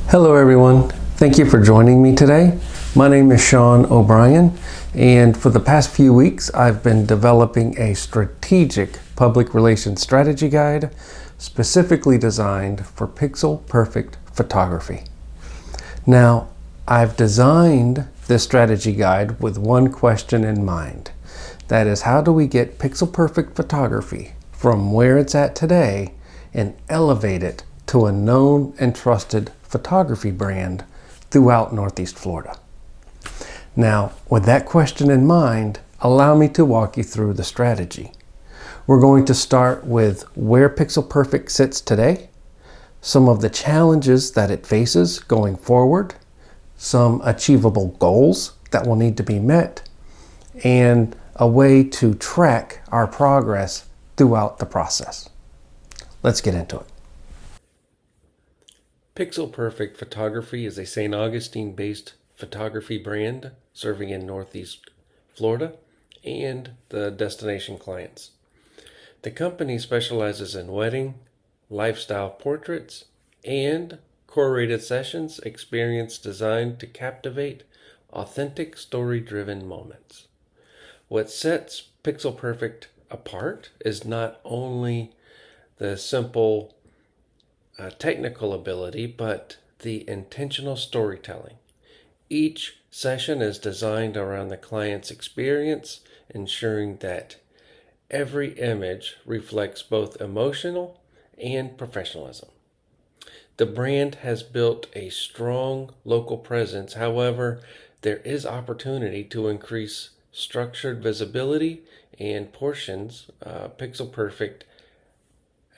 Hello everyone, thank you for joining me today. My name is Sean O'Brien, and for the past few weeks I've been developing a strategic public relations strategy guide specifically designed for pixel perfect photography. Now, I've designed this strategy guide with one question in mind. That is, how do we get pixel perfect photography from where it's at today and elevate it to a known and trusted photography brand throughout Northeast Florida? Now, with that question in mind, allow me to walk you through the strategy. We're going to start with where Pixel Perfect sits today, some of the challenges that it faces going forward, some achievable goals that will need to be met, and a way to track our progress throughout the process. Let's get into it. Pixel Perfect Photography is a St. Augustine-based photography brand serving in Northeast Florida and the destination clients. The company specializes in wedding, lifestyle portraits, and curated sessions experience designed to captivate authentic story-driven moments. What sets Pixel Perfect apart is not only the simple technical ability, but the intentional storytelling. Each session is designed around the client's experience, ensuring that every image reflects both emotional and professionalism. The brand has built a strong local presence. However, there is opportunity to increase structured visibility and portions Pixel Perfect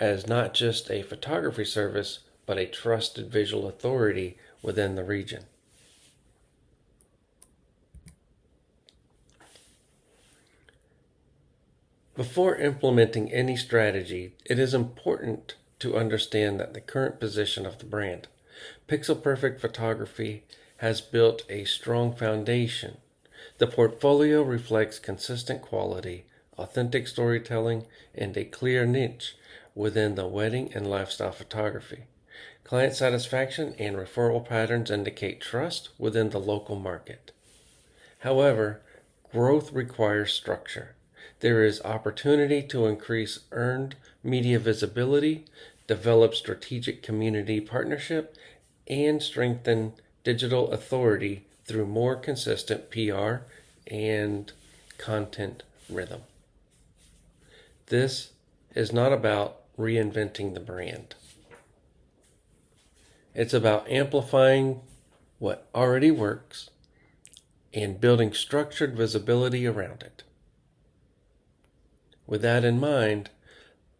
as not just a photography service, but a trusted visual authority within the region. Before implementing any strategy, it is important to understand that the current position of the brand. Pixel Perfect Photography has built a strong foundation. The portfolio reflects consistent quality, authentic storytelling, and a clear niche within the wedding and lifestyle photography. Client satisfaction and referral patterns indicate trust within the local market. However, growth requires structure. There is opportunity to increase earned media visibility, develop strategic community partnership, and strengthen digital authority through more consistent PR and content rhythm. This is not about reinventing the brand. It's about amplifying what already works and building structured visibility around it. With that in mind,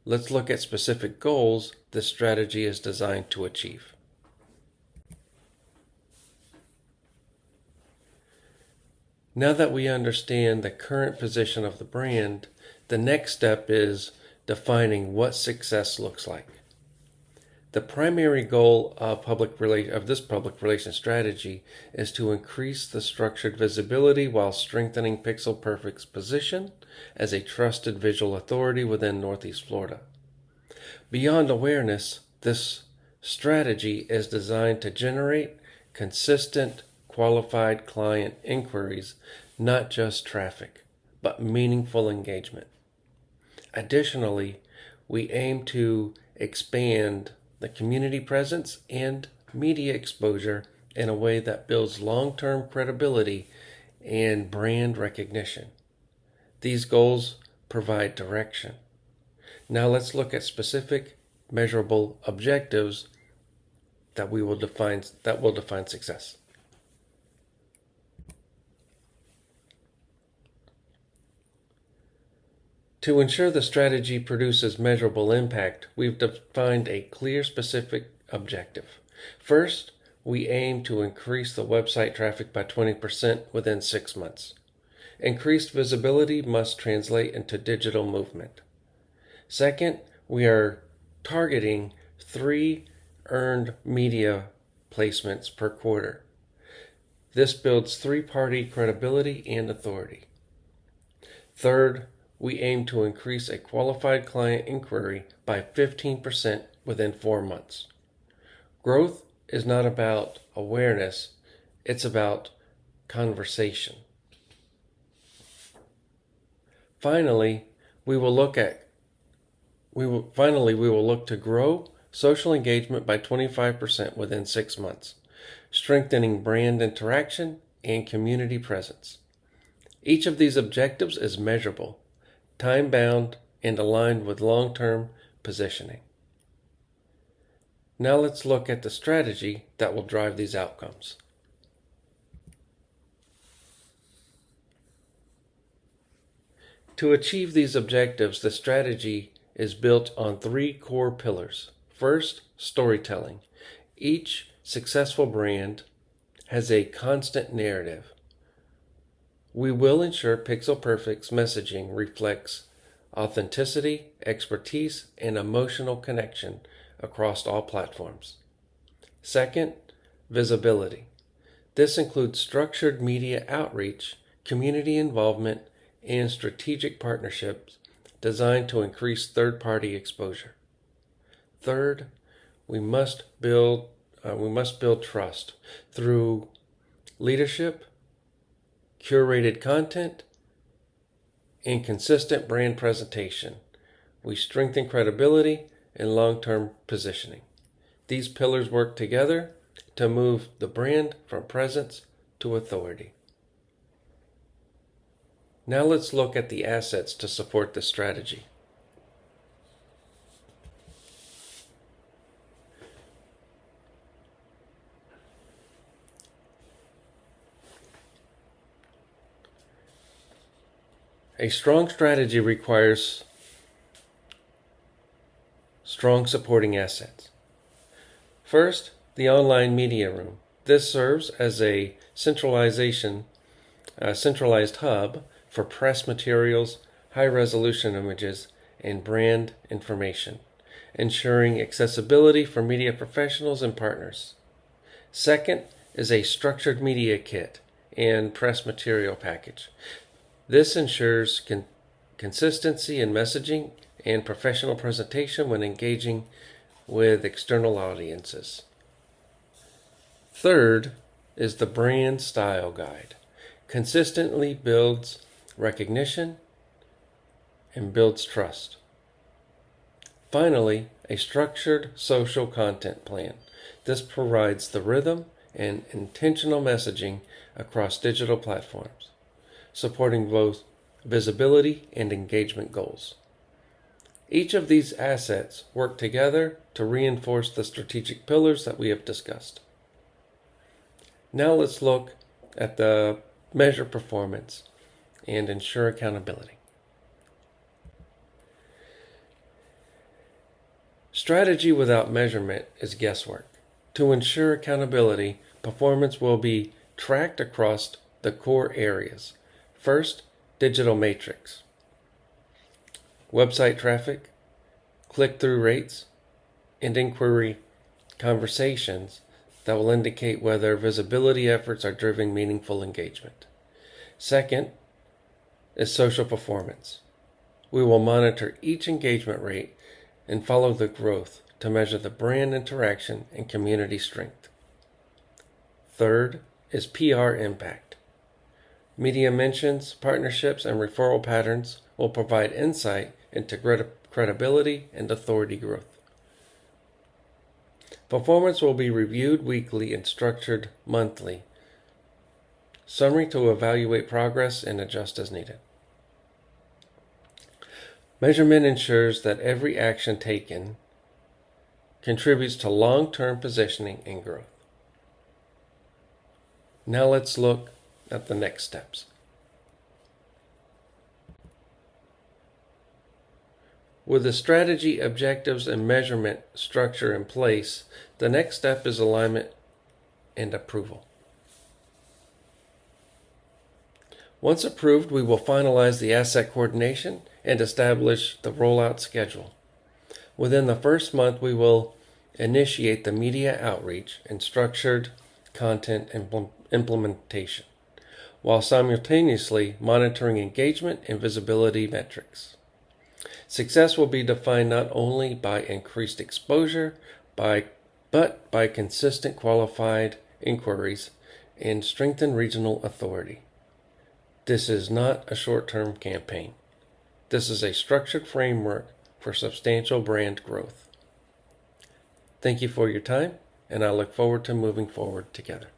let's look at specific goals this strategy is designed to achieve. Now that we understand the current position of the brand, the next step is defining what success looks like. The primary goal of this public relations strategy is to increase the structured visibility while strengthening Pixel Perfect's position as a trusted visual authority within Northeast Florida. Beyond awareness, this strategy is designed to generate consistent, qualified client inquiries, not just traffic, but meaningful engagement. Additionally, we aim to expand the community presence and media exposure in a way that builds long-term credibility and brand recognition. These goals provide direction. Now let's look at specific measurable objectives that will define success. To ensure the strategy produces measurable impact, we've defined a clear, specific objective. First, we aim to increase the website traffic by 20% within 6 months. Increased visibility must translate into digital movement. Second, we are targeting 3 earned media placements per quarter. This builds three-party credibility and authority. Third, we aim to increase a qualified client inquiry by 15% within 4 months. Growth is not about awareness, it's about conversation. Finally, we will look to grow social engagement by 25% within 6 months, strengthening brand interaction and community presence. Each of these objectives is measurable, time-bound, and aligned with long-term positioning. Now let's look at the strategy that will drive these outcomes. To achieve these objectives, the strategy is built on 3 core pillars. First, storytelling. Each successful brand has a constant narrative. We will ensure Pixel Perfect's messaging reflects authenticity, expertise, and emotional connection across all platforms. Second, visibility. This includes structured media outreach, community involvement, and strategic partnerships designed to increase third-party exposure. Third, we must build trust through leadership, curated content, and consistent brand presentation. We strengthen credibility and long-term positioning. These pillars work together to move the brand from presence to authority. Now let's look at the assets to support this strategy. A strong strategy requires strong supporting assets. First, the online media room. This serves as a centralized hub for press materials, high-resolution images, and brand information, ensuring accessibility for media professionals and partners. Second is a structured media kit and press material package. This ensures consistency in messaging and professional presentation when engaging with external audiences. Third is the brand style guide. Consistently builds recognition and builds trust. Finally, a structured social content plan. This provides the rhythm and intentional messaging across digital platforms, supporting both visibility and engagement goals. Each of these assets work together to reinforce the strategic pillars that we have discussed. Now let's look at the measure performance and ensure accountability. Strategy without measurement is guesswork. To ensure accountability, performance will be tracked across the core areas. First, digital matrix, website traffic, click-through rates, and inquiry conversations that will indicate whether visibility efforts are driving meaningful engagement. Second is social performance. We will monitor each engagement rate and follow the growth to measure the brand interaction and community strength. Third is PR impact. Media mentions, partnerships, and referral patterns will provide insight into credibility and authority growth. Performance will be reviewed weekly and structured monthly. Summary to evaluate progress and adjust as needed. Measurement ensures that every action taken contributes to long-term positioning and growth. Now let's look at the next steps. With the strategy, objectives, and measurement structure in place, the next step is alignment and approval. Once approved, we will finalize the asset coordination and establish the rollout schedule. Within the first month, we will initiate the media outreach and structured content implementation, while simultaneously monitoring engagement and visibility metrics. Success will be defined not only by increased exposure, but but by consistent qualified inquiries and strengthened regional authority. This is not a short-term campaign. This is a structured framework for substantial brand growth. Thank you for your time, and I look forward to moving forward together.